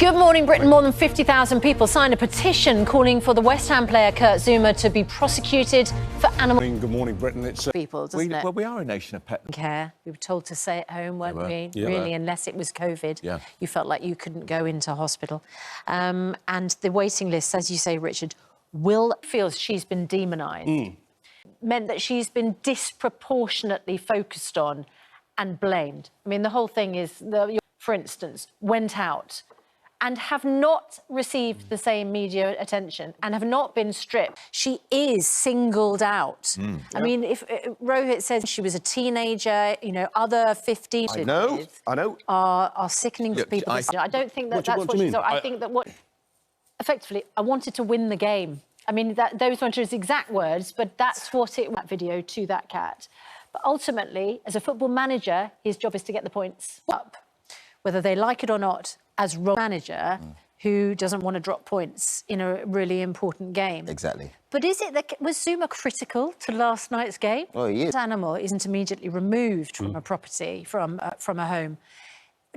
Good morning, Britain. More than 50,000 people signed a petition calling for the West Ham player Kurt Zouma to be prosecuted for animal... Good morning, Britain. It's people, doesn't it? Well, we are a nation of pet care. We were told to stay at home, weren't we? Yeah, really, unless it was COVID. Yeah. You felt like you couldn't go into hospital. And the waiting list, as you say, Richard, feels she's been demonised. Meant that she's been disproportionately focused on and blamed. I mean, the whole thing is, for instance, went out and have not received the same media attention and have not been stripped. She is singled out. I mean, if Rohit says she was a teenager, you know, other 15 I know. Are sickening to people. I don't think that that's what she's... I think that effectively, I wanted to win the game. I mean, those weren't his exact words, but that's what that video to that cat. But ultimately, as a football manager, his job is to get the points up. Whether they like it or not, as manager who doesn't want to drop points in a really important game. Exactly. But is it that... Was Zouma critical to last night's game? Oh, he is. This animal isn't immediately removed from a property, from a home.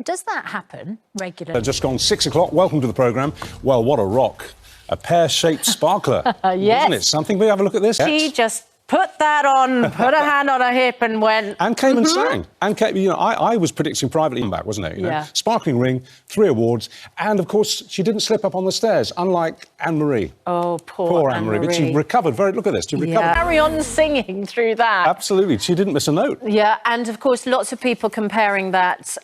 Does that happen regularly? just gone 6 o'clock. Welcome to the programme. Well, what a rock. A pear-shaped sparkler. Yes. Isn't it something? We have a look at this. She just put that on, put a hand on her hip and went... And came and sang. And came, you know, I was predicting privately back, wasn't it? You know? Yeah. Sparkling ring, 3 awards. And, of course, she didn't slip up on the stairs, unlike Anne-Marie. Oh, poor Anne-Marie. But she recovered. Look at this. She recovered. Carry on singing through that. Absolutely. She didn't miss a note. Yeah, and, of course, lots of people comparing that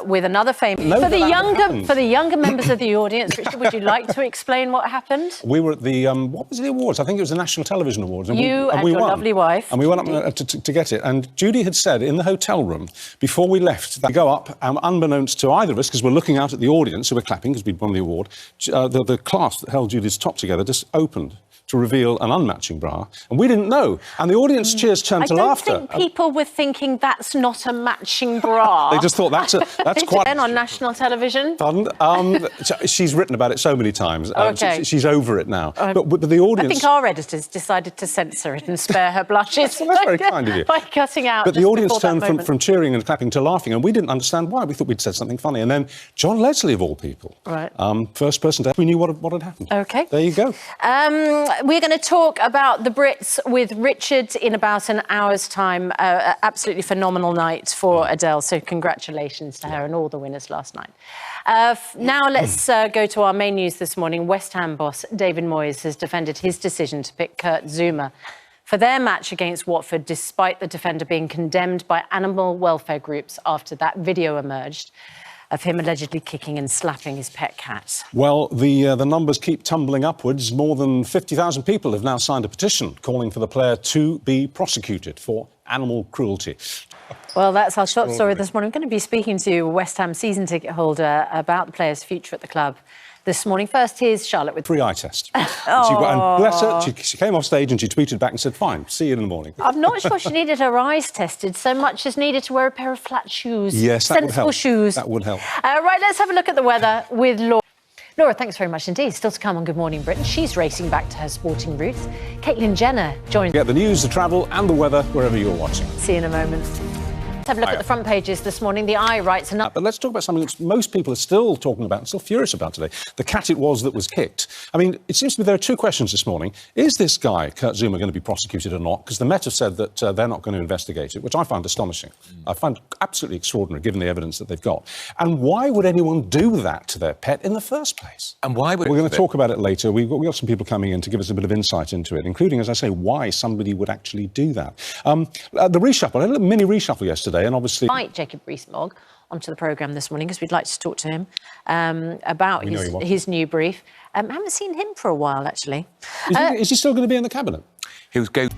with another famous... For the younger members of the audience, Richard, would you like to explain what happened? We were at the... what was the awards? I think it was the National Television Awards. And you and we your won. Lovely wife. And we went up to get it. And Judy had said in the hotel room, before we left, that we go up, and unbeknownst to either of us, because we're looking out at the audience who were clapping because we'd won the award, the clasp that held Judy's top together just opened to reveal an unmatching bra, and we didn't know. And the audience cheers turned to laughter. I don't think people were thinking that's not a matching bra. They just thought that's quite... Then on national television? Pardon? She's written about it so many times. OK. She's over it now. But the audience... I think our editors decided to censor it and spare her blushes. Well, that's very kind of you. By cutting out. But the audience turned from cheering and clapping to laughing, and we didn't understand why. We thought we'd said something funny. And then John Leslie, of all people, first person to... We knew what had happened. OK. There you go. We're going to talk about the Brits with Richard in about an hour's time. Absolutely phenomenal night for Adele, so congratulations to her and all the winners last night. Now let's go to our main news this morning. West Ham boss David Moyes has defended his decision to pick Kurt Zouma for their match against Watford, despite the defender being condemned by animal welfare groups after that video emerged of him allegedly kicking and slapping his pet cat. Well, the numbers keep tumbling upwards. More than 50,000 people have now signed a petition calling for the player to be prosecuted for animal cruelty. Well, that's our short story this morning. I'm going to be speaking to a West Ham season ticket holder about the player's future at the club this morning. First, here's Charlotte with... Free eye test. And bless her, she came off stage and she tweeted back and said, fine, see you in the morning. I'm not sure she needed her eyes tested so much as needed to wear a pair of flat shoes. Yes, that would help. Sensible shoes. That would help. Right, let's have a look at the weather with Laura. Laura, thanks very much indeed. Still to come on Good Morning Britain. She's racing back to her sporting roots. Caitlin Jenner joins... Get the news, the travel and the weather wherever you're watching. See you in a moment. Let's have a look at the front pages this morning. The Eye writes... But let's talk about something that most people are still talking about and still furious about today. The cat it was that was kicked. I mean, it seems to me there are two questions this morning. Is this guy, Kurt Zouma, going to be prosecuted or not? Because the Met have said that they're not going to investigate it, which I find astonishing. I find absolutely extraordinary, given the evidence that they've got. And why would anyone do that to their pet in the first place? And why would... We're going to talk about it later. We've got some people coming in to give us a bit of insight into it, including, as I say, why somebody would actually do that. The reshuffle, I had a little mini reshuffle yesterday, and obviously... Jacob Rees-Mogg onto the programme this morning because we'd like to talk to him about his new brief. Haven't seen him for a while, actually. Is he still going to be in the cabinet? He was going...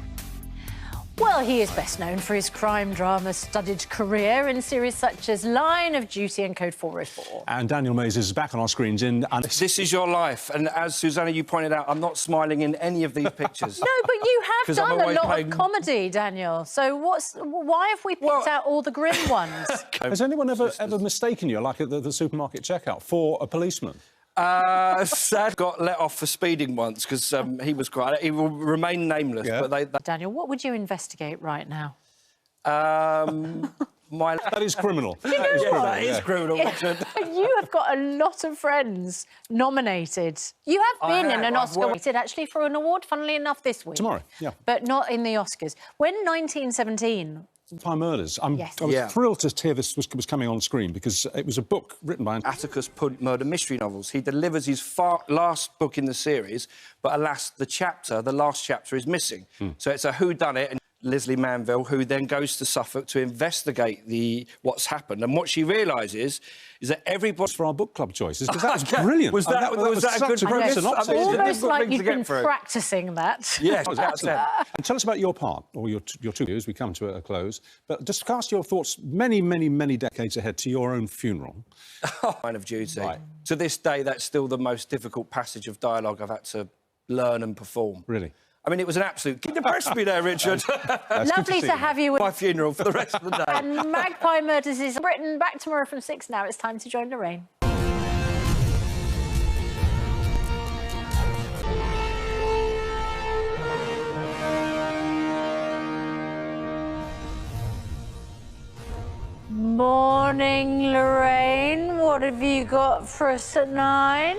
Well, he is best known for his crime drama-studded career in series such as Line of Duty and Code 404. And Daniel Mays is back on our screens in... This is your life, and as Susanna, you pointed out, I'm not smiling in any of these pictures. No, but you have done a lot of comedy, Daniel. So why have we picked out all the grim ones? Has anyone ever mistaken you, like at the supermarket checkout, for a policeman? Sad got let off for speeding once because he was quite... He will remain nameless, but they... Daniel, what would you investigate right now? my... That is criminal. You know That is what? criminal, That is yeah. criminal, Richard. You have got a lot of friends nominated. You have been in an I've Oscar worked- actually for an award, funnily enough, this week. Tomorrow, yeah. But not in the Oscars. When 1917... Vampire Murders. I was Yeah. thrilled to hear this was coming on screen because it was a book written by... Atticus Punt murder mystery novels. He delivers his last book in the series, but alas, the last chapter is missing. So it's a whodunit, and Leslie Manville, who then goes to Suffolk to investigate what's happened. And what she realises is that everybody... For our book club choices, because that was brilliant. Was that a good such premise? synopsis. I mean, Almost difficult like thing to you've get been through. practising that. Yeah, That was excellent. And tell us about your part, or your two years. We come to a close. But just cast your thoughts many, many, many decades ahead to your own funeral. Line of duty. Right. To this day, that's still the most difficult passage of dialogue I've had to learn and perform. Really? I mean, it was an absolute... You impressed me there, Richard. Lovely to have you. My funeral for the rest of the day. And Magpie Murders is written back tomorrow from 6 now. It's time to join Lorraine. Morning, Lorraine. What have you got for us at 9?